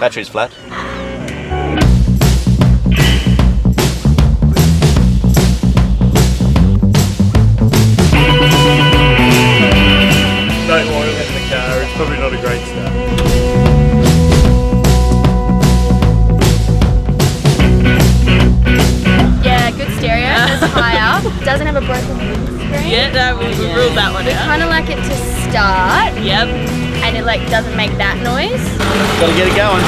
Battery's flat. Don't oil it in the car, it's probably not a great start. Yeah, good stereo, it's higher, doesn't have a broken windscreen. Yeah, no, we ruled that one We out. kind of like it to start, Yep. and it like doesn't make that noise. Gotta get it going.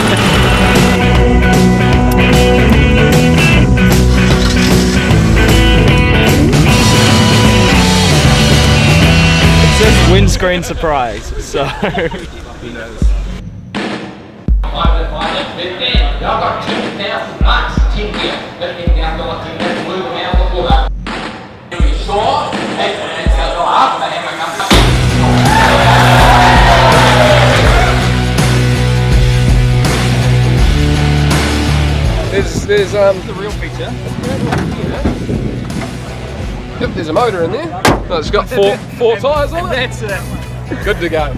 It says windscreen surprise, so... There's The real feature. Yep, there's a motor in there. Oh, it's got four tyres on it. That's it. Good to go.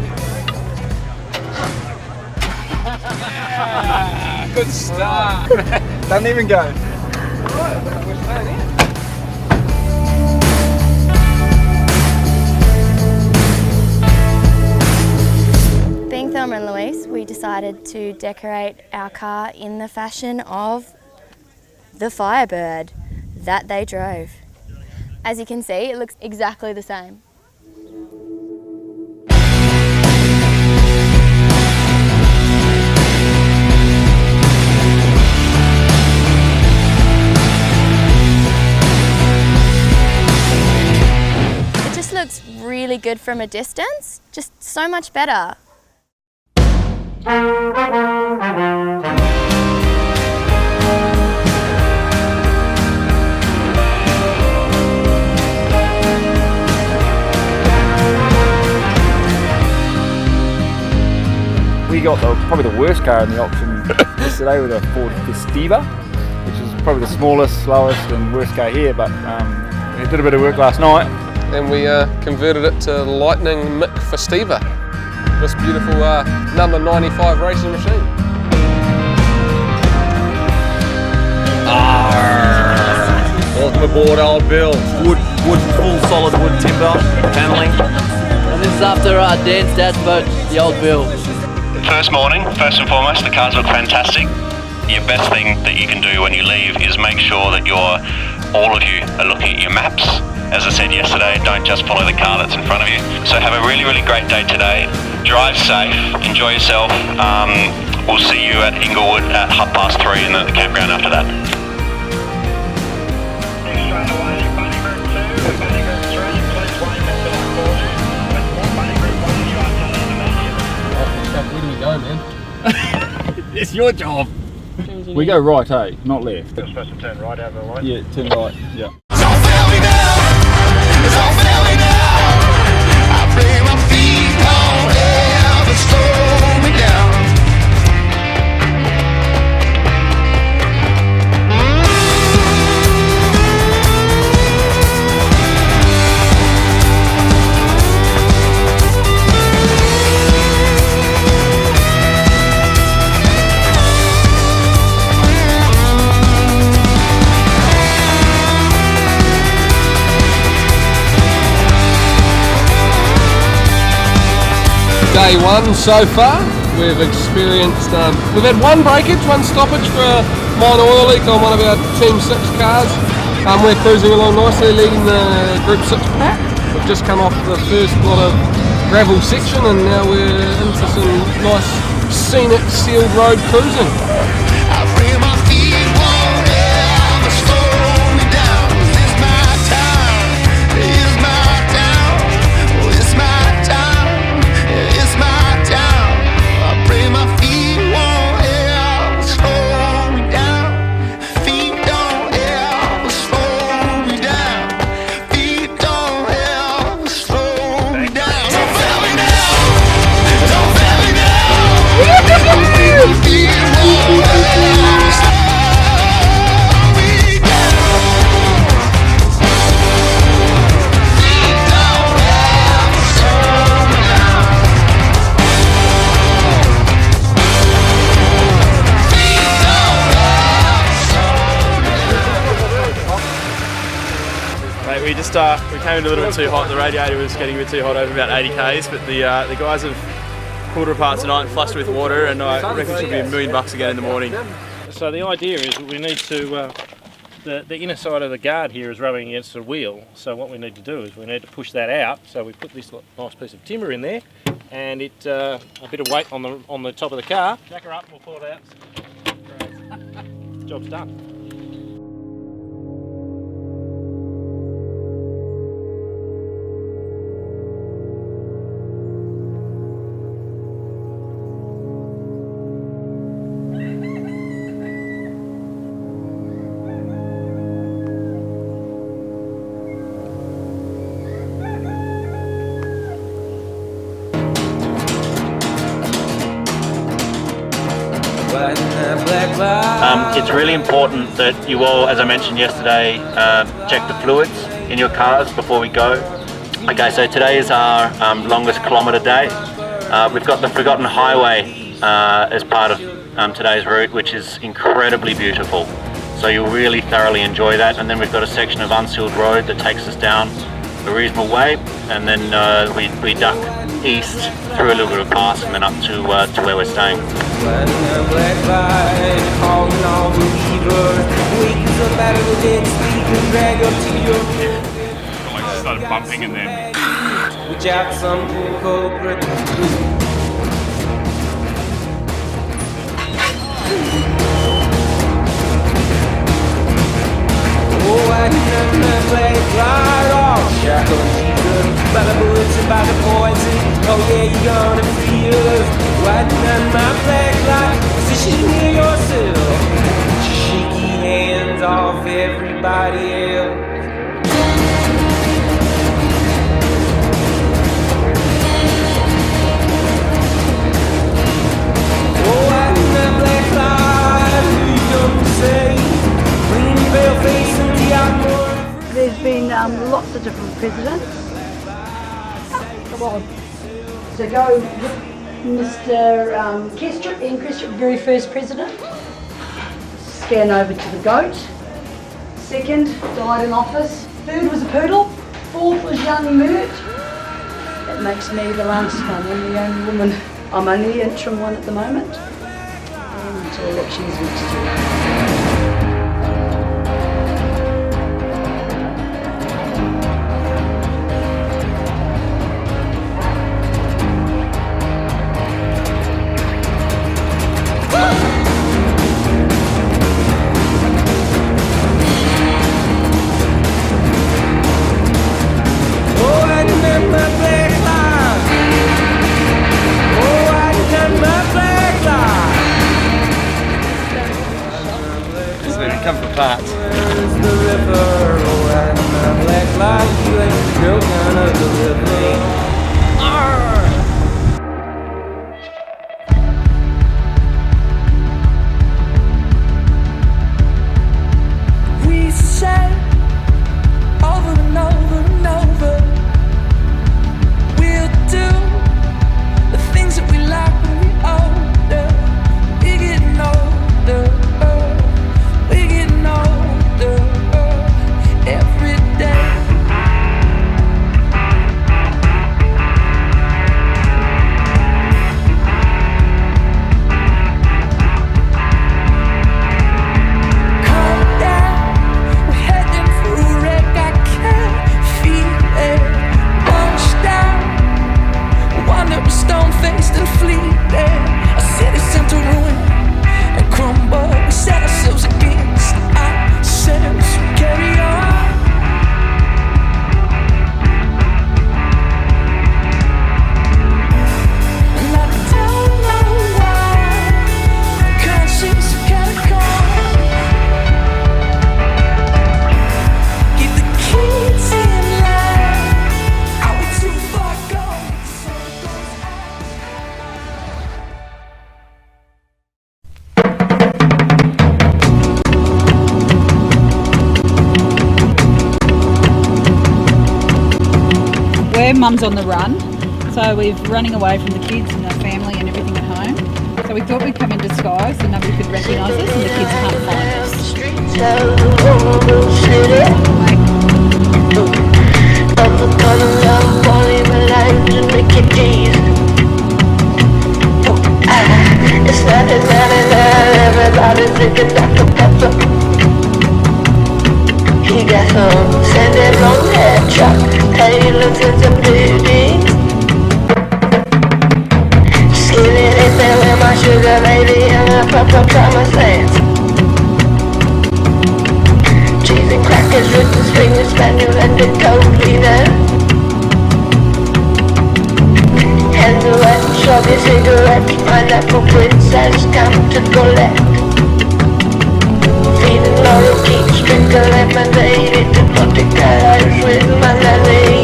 Good start. Doesn't even go. Being Thelma and Louise, we decided to decorate our car in the fashion of the Firebird that they drove. As you can see, it looks exactly the same. It just looks really good from a distance, just so much better. We got probably the worst car in the auction yesterday with a Ford Festiva, which is probably the smallest, slowest and worst car here, but we did a bit of work last night. And we converted it to Lightning Mick Festiva. This beautiful number 95 racing machine. Welcome aboard, old Bill. Wood, full solid wood timber, paneling. And this is after Dan's dad's boat, the old Bill. First morning, first and foremost, the cars look fantastic. Your best thing that you can do when you leave is make sure that all of you are looking at your maps. As I said yesterday, don't just follow the car that's in front of you. So have a really, really great day today. Drive safe, enjoy yourself. We'll see you at Inglewood at 3:30 and then the campground after that. Where do we go, man? It's your job. We go right, eh? Not left. You're supposed to turn right out of the light. Yeah, turn right, yeah. Day one so far. We've experienced, we've had one breakage, one stoppage for a minor oil leak on one of our Team 6 cars. We're cruising along nicely, leading the Group 6 pack. We've just come off the first lot of gravel section and now we're into some nice scenic sealed road cruising. mate. We just we came in a little bit too hot. The radiator was getting a bit too hot over about 80 k's, but the guys have pulled her apart tonight and flushed with water, and I reckon she'll be $1 million again in the morning. So the idea is we need to, the inner side of the guard here is rubbing against the wheel, so what we need to do is we need to push that out, so we put this nice piece of timber in there, and it a bit of weight on the top of the car. Jack her up and we'll pull it out. Great. Job's done. It's really important that you all, as I mentioned yesterday, check the fluids in your cars before we go. Okay, so today is our longest kilometre day. We've got the Forgotten Highway as part of today's route, which is incredibly beautiful. So you'll really thoroughly enjoy that. And then we've got a section of unsealed road that takes us down a reasonable way, and then we duck east through a little bit of pass and then up to where we're staying. I started bumping in there. Oh, I can play right off. Shackle Jesus, by the bullets and by the poison. Oh yeah, you're gonna feel riding on my black light. Position near yourself. Put your shaky hands off everybody else. Oh, I can black light. Who you gonna say? There's been lots of different presidents. Come on. So go with Mr. Kestrip, Ian Kestrip, very first president. Scan over to the goat. Second, died in office. Third was a poodle. Fourth was young Mert. That makes me the last one. I'm the only woman. I'm only the interim one at the moment. Until elections next year. Come for parts. We say over and over and over, we'll do the things that we like when we're older. We're getting older. Every day. Come down, we're heading for a wreck. I can't feel it. Launched down, wander a stone-faced and fleeting. A city sent to ruin and crumble. We set ourselves against ourselves. Carry on. Mum's on the run, so we're running away from the kids and the family and everything at home. So we thought we'd come in disguise so nobody could recognise us and the kids can't find us. He got some scented long hair truck, tailors and some buildings. Skinny lippin' with my sugar baby and a proper promised land. Cheese and crackers, written Springer Spaniel and a cold cleaner. Hands are wet, soggy cigarettes, pineapple princess come to collect. Feeding Laurel Keats, drink a lemonade, eat vodka with Glenane.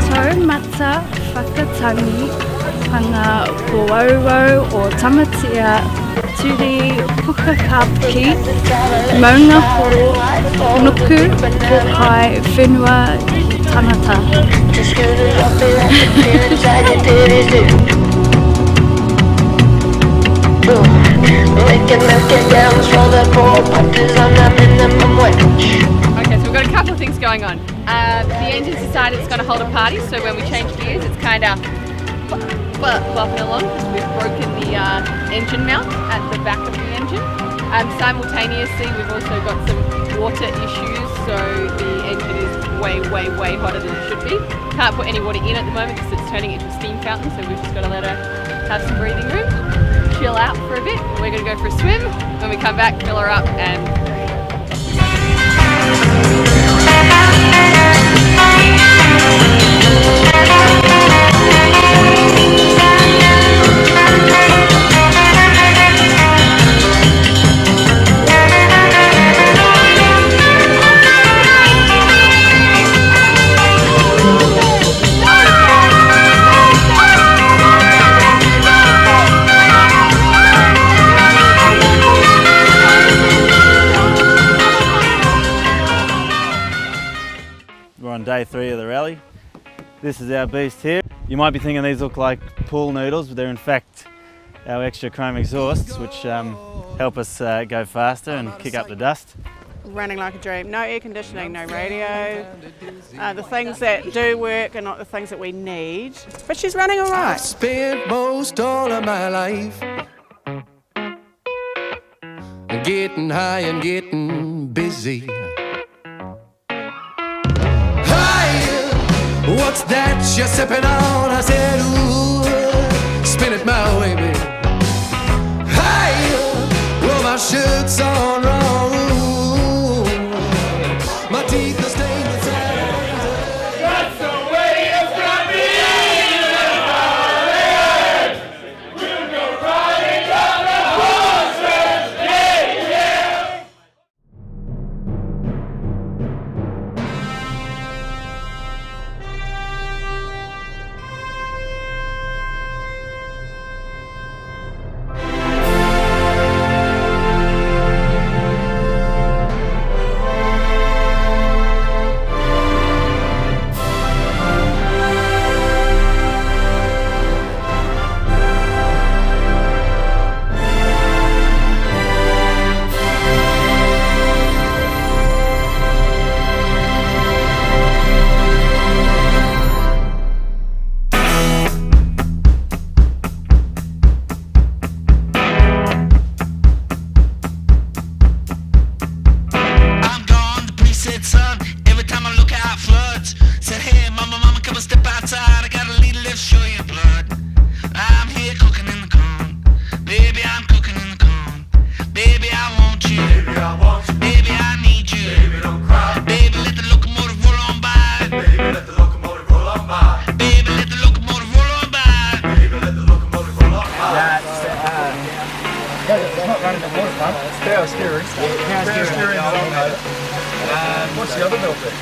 Taumata whakatangi panga Puoro o Tamatea Turi Pukakapki Maunga Horo Nuku Pokai Whenua Tanata. Making milking gowns for the poor punters on the minimum wage. Okay, so we've got a couple of things going on. The engine's decided it's going to hold a party, so when we change gears, it's kind of bumping along because we've broken the engine mount at the back of the engine. Simultaneously, we've also got some water issues, so the engine is way hotter than it should be. Can't put any water in at the moment because it's turning into a steam fountain, so we've just got to let her have some breathing room, chill out for a bit. We're going to go for a swim. When we come back, fill her up and day 3 of the rally. This is our beast here. You might be thinking these look like pool noodles, but they're in fact our extra chrome exhausts, which help us go faster and kick up the dust. Running like a dream. No air conditioning, no radio. The things that do work are not the things that we need, but she's running all right. I've spent most all of my life getting high and getting busy. What's that you're sipping on? I said, ooh, spin it my way, baby. Hey, well, my shirt's on wrong. Ooh, my teeth are stained with sand. That's the way it's gonna be. We'll go riding on the horses. Yeah, yeah. What's the other milker?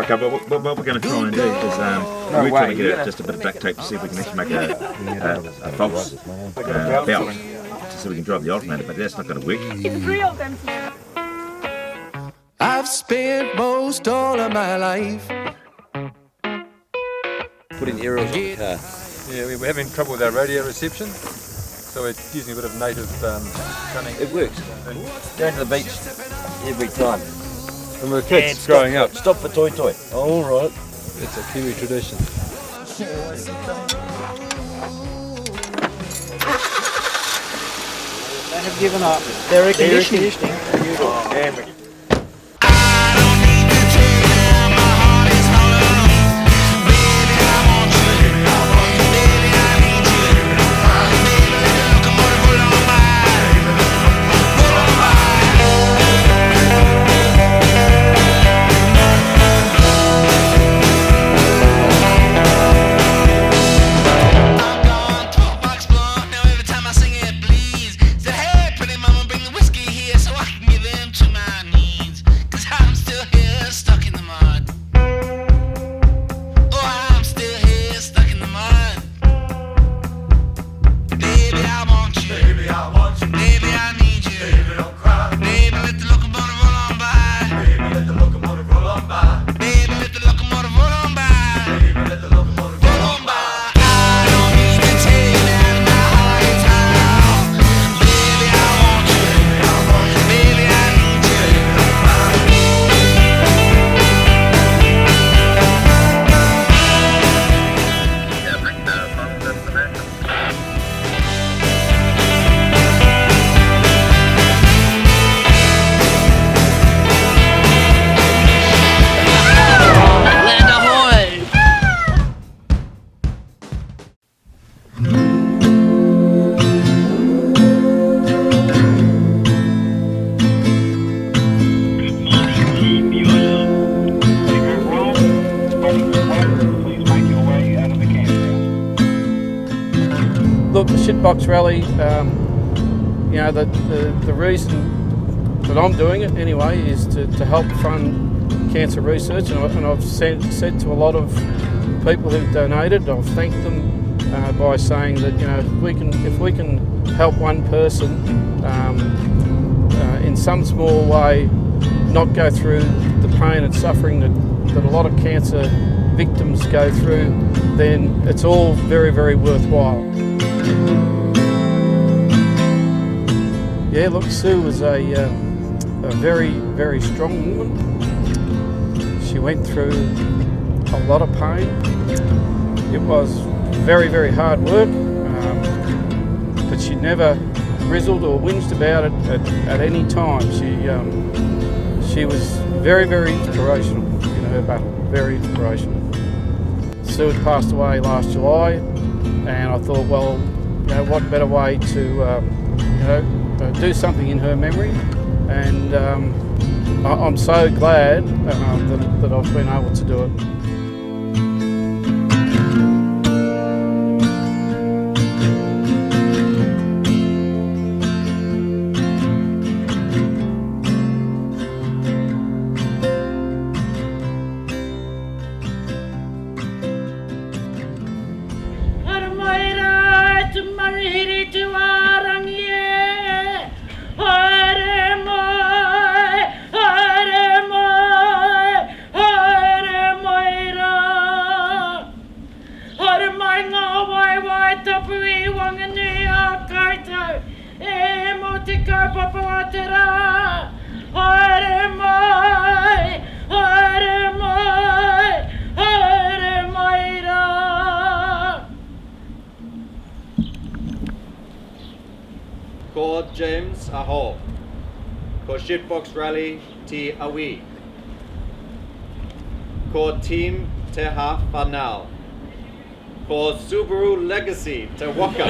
Okay, but what we're going to try and do is we're trying to get just a bit of duct tape to see if we can actually make a false belt so we can drive the alternator, but that's not going to work. It's real, I've spent most all of my life putting aerials on the car. Yeah, we're having trouble with our radio reception, so we're using a bit of native cunning. It works. Going to the beach every time. And we're kids growing up. Stop for toy. All right. It's a Kiwi tradition. They have given up. They're air conditioning. Look, the Shitbox Rally, you know, the reason that I'm doing it anyway is to help fund cancer research, and I've said to a lot of people who've donated, I've thanked them by saying that, you know, if we can help one person in some small way not go through the pain and suffering that a lot of cancer victims go through, then it's all very, very worthwhile. Yeah, look, Sue was a very, very strong woman. She went through a lot of pain. It was very, very hard work, but she never grizzled or whinged about it at any time. She was very, very inspirational in her battle, very inspirational. Sue had passed away last July, and I thought, well, you know, what better way to, you know, do something in her memory, and I'm so glad that I've been able to do it. Ko James Aho, ko Shitbox Rally Te Awi, ko Team Te Ha Whanau, ko Subaru Legacy Te Waka.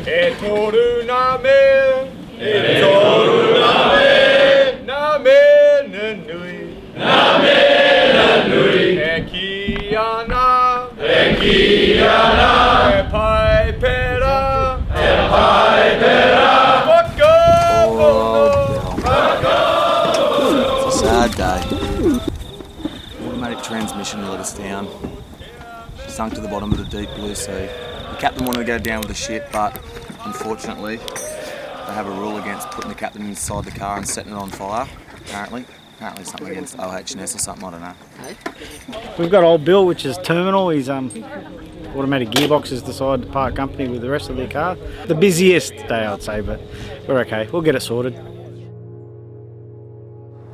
E toru na me, e toru na me, na me na nui, na me na nui. E ki ana, e ki ana, e pai pera, e pai pera. It's a sad day. Automatic transmission let us down. She sunk to the bottom of the deep blue sea. The captain wanted to go down with the ship, but unfortunately they have a rule against putting the captain inside the car and setting it on fire, apparently. Apparently something against OHS or something, I don't know. We've got old Bill, which is terminal. He's automatic gearboxes decided to part company with the rest of their car. The busiest day, I'd say, but we're okay. We'll get it sorted.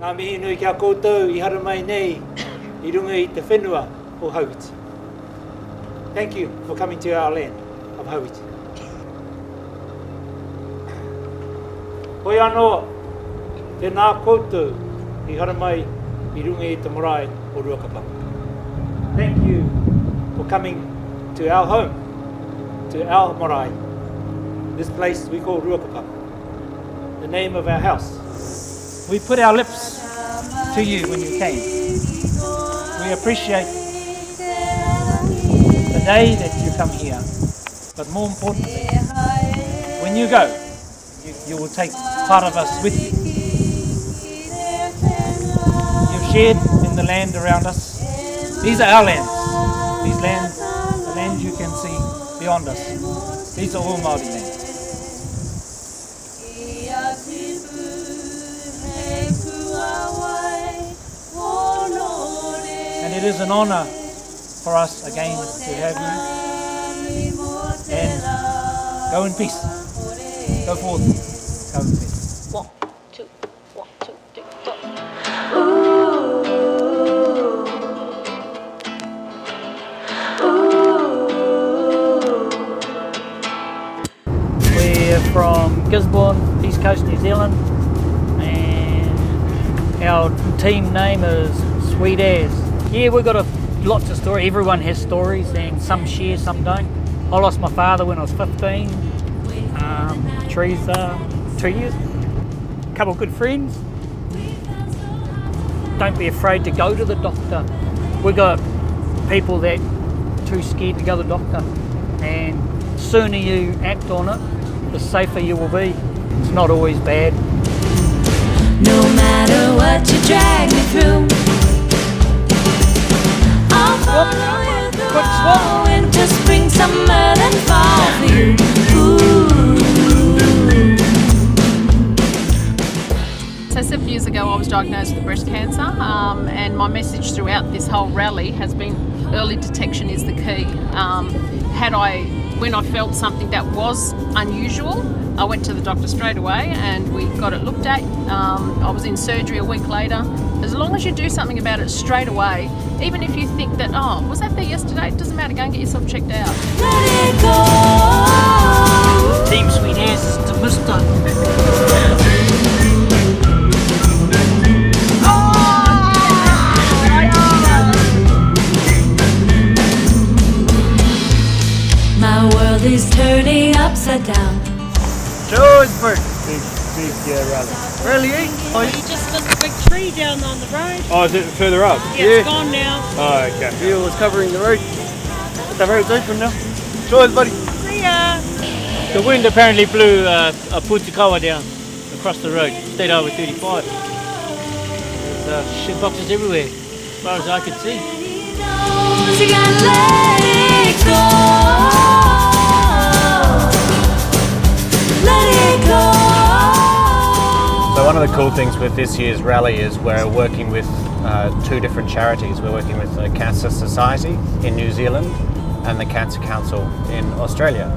Ngā mihi nui kia koutou, I hara mai nei. I runga I te whenua o Hauiti. Thank you for coming to our land of Hauiti. Hoi anō, tēnā koutou I hara mai I runga I te marae o Ruakapapa. Thank you for coming to our home, to our marae, this place we call Ruakapapa, the name of our house. We put our lips to you when you came. We appreciate the day that you come here, but more importantly, when you go, you will take part of us with you. You've shared in the land around us. These are our lands. These lands, the lands you can see beyond us. These are all Māori lands. And it is an honour for us again to have you. And go in peace. Go forth. Go in peace. 1, 2, 1, 2, 3, 4. We're from Gisborne, East Coast, New Zealand, and our team name is Sweet As. Yeah, we've got lots of stories. Everyone has stories, and some share, some don't. I lost my father when I was 15. Teresa, 2 years. A couple of good friends. Don't be afraid to go to the doctor. We've got people that are too scared to go to the doctor, and the sooner you act on it, the safer you will be. It's not always bad. No matter what you drag me through, I'll follow you through all winter, spring, summer, then fall for you. So 7 years ago I was diagnosed with breast cancer, and my message throughout this whole rally has been early detection is the key. When I felt something that was unusual, I went to the doctor straight away and we got it looked at. I was in surgery a week later. As long as you do something about it straight away, even if you think that, oh, was that there yesterday? It doesn't matter, go and get yourself checked out. Team Sweet As to Mr. My world is turning upside down. Joyceburg. Big rally. Rally, eh? Oh, You just missed a big tree down on the road. oh, is it further up? Yeah, it's gone now. Oh, okay. Fuel was covering the road. The road's open now. Joyce, buddy. See ya. The wind apparently blew a Putikawa down across the road, stayed over 35. There's shitboxes everywhere, as far as I could see. You gotta let it go. Let it go. So one of the cool things with this year's rally is we're working with 2 different charities. We're working with the Cancer Society in New Zealand and the Cancer Council in Australia.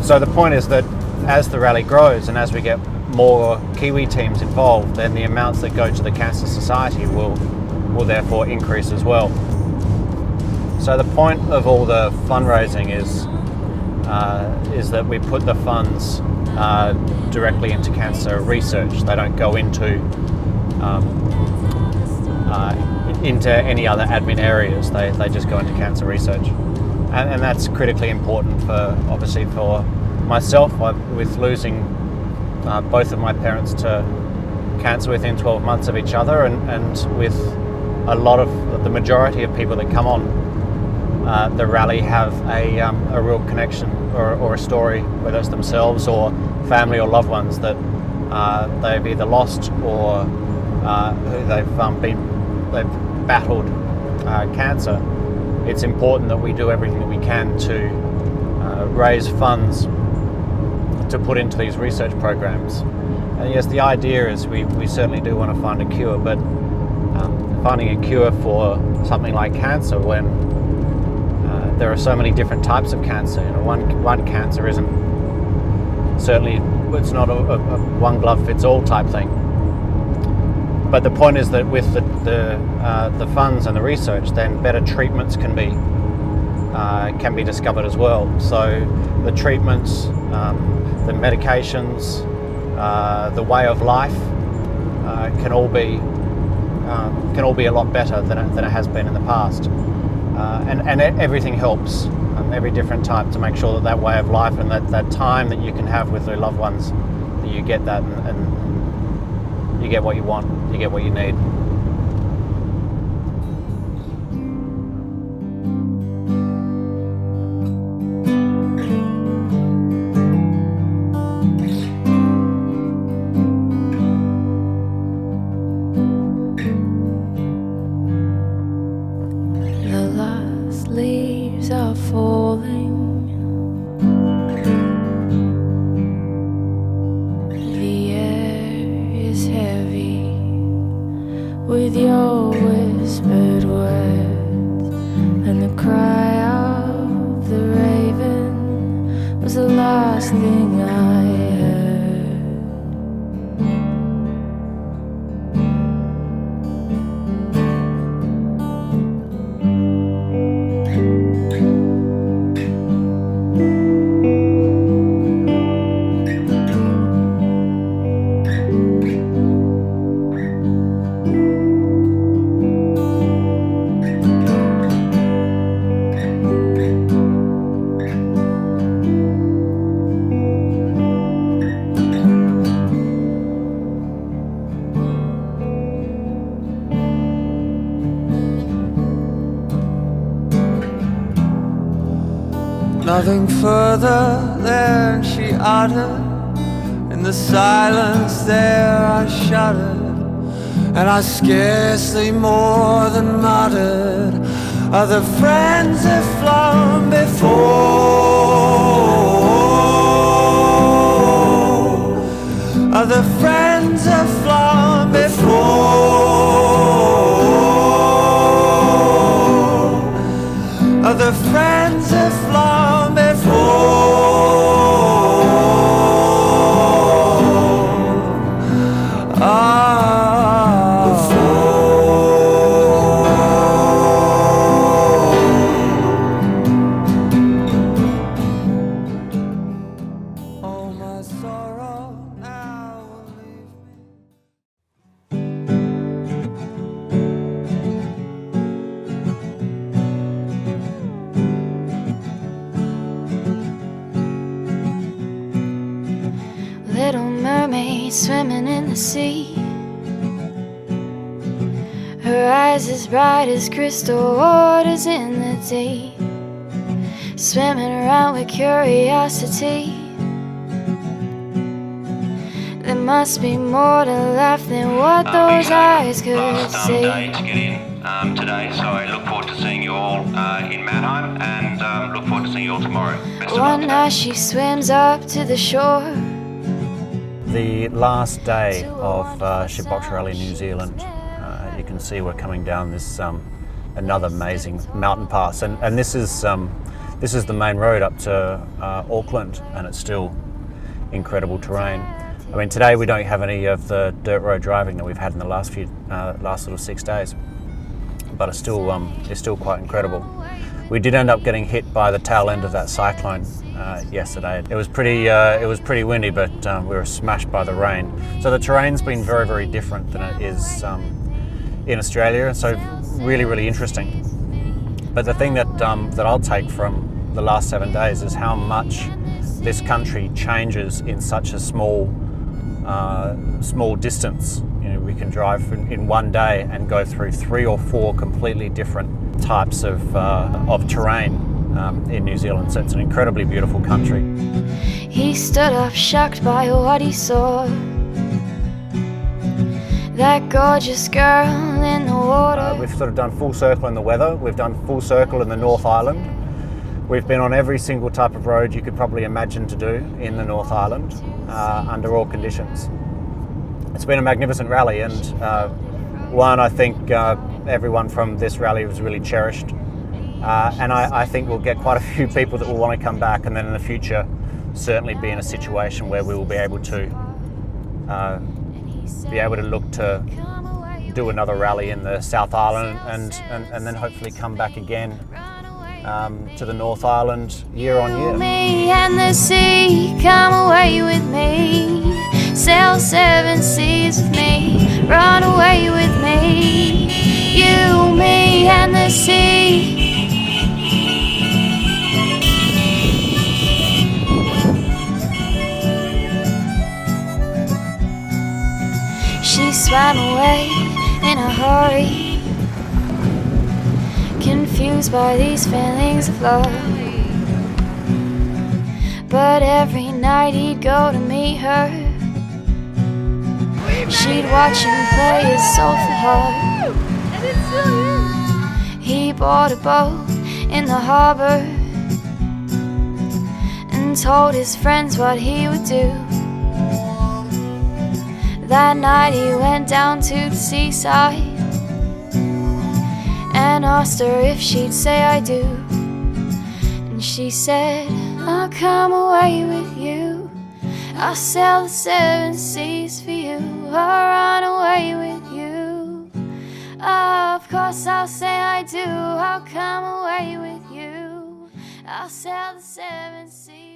So the point is that as the rally grows and as we get more Kiwi teams involved, then the amounts that go to the Cancer Society will therefore increase as well. So the point of all the fundraising is that we put the funds directly into cancer research. They don't go into any other admin areas. They just go into cancer research, and that's critically important obviously for myself. With losing both of my parents to cancer within 12 months of each other, and with the majority of people that come on the rally have a real connection or a story, whether it's themselves or family or loved ones that they've either lost or who they've battled cancer. It's important that we do everything that we can to raise funds to put into these research programs. And yes, the idea is we certainly do want to find a cure, but finding a cure for something like cancer when there are so many different types of cancer. One cancer it's not a one glove fits all type thing. But the point is that with the funds and the research, then better treatments can be discovered as well. So the treatments, the medications, the way of life can all be a lot better than it has been in the past. And everything helps, every different type, to make sure that way of life and that time that you can have with your loved ones, that you get that and you get what you want, you get what you need. The last leaves are falling. The air is heavy with your whispered words, and the cry of the raven was the last thing I heard. Nothing further than she uttered. In the silence there I shuddered, and I scarcely more than muttered, other friends have flown before, other friends have flown before, other friends have flown before. Little mermaid swimming in the sea, her eyes as bright as crystal waters in the deep, swimming around with curiosity. There must be more to life than what those eyes could see. Day to get in today, so I look forward to seeing you all in Mannheim, and look forward to seeing you all tomorrow. Best of luck. One night she swims up to the shore. The last day of Shitbox Rally New Zealand, you can see we're coming down this another amazing mountain pass, and this is the main road up to Auckland, and it's still incredible terrain. I mean, today we don't have any of the dirt road driving that we've had in the last sort of 6 days, but it's still quite incredible. We did end up getting hit by the tail end of that cyclone yesterday. It was pretty windy, but we were smashed by the rain. So the terrain's been very, very different than it is in Australia. So really, really interesting. But the thing that I'll take from the last 7 days is how much this country changes in such a small distance. You know, we can drive in one day and go through 3 or 4 completely different types of terrain in New Zealand. So it's an incredibly beautiful country. He stood up shocked by what he saw. That gorgeous girl in the water. We've sort of done full circle in the weather. We've done full circle in the North Island. We've been on every single type of road you could probably imagine to do in the North Island under all conditions. It's been a magnificent rally, and I think everyone from this rally was really cherished. And I think we'll get quite a few people that will want to come back, and then in the future certainly be in a situation where we will be able to look to do another rally in the South Island and then hopefully come back again to the North Island year on year. Me and the sea, come away with me. Sail 7 seas with me, run away with me. You, me and the sea. She swam away in a hurry, confused by these feelings of love. But every night he'd go to meet her. She'd watch him play his soul for her. He bought a boat in the harbour and told his friends what he would do. That night he went down to the seaside and asked her if she'd say I do. And she said, I'll come away with you. I'll sail the 7 seas for you. I'll run away with you. Of course I'll say I do. I'll come away with you. I'll sail the 7 seas.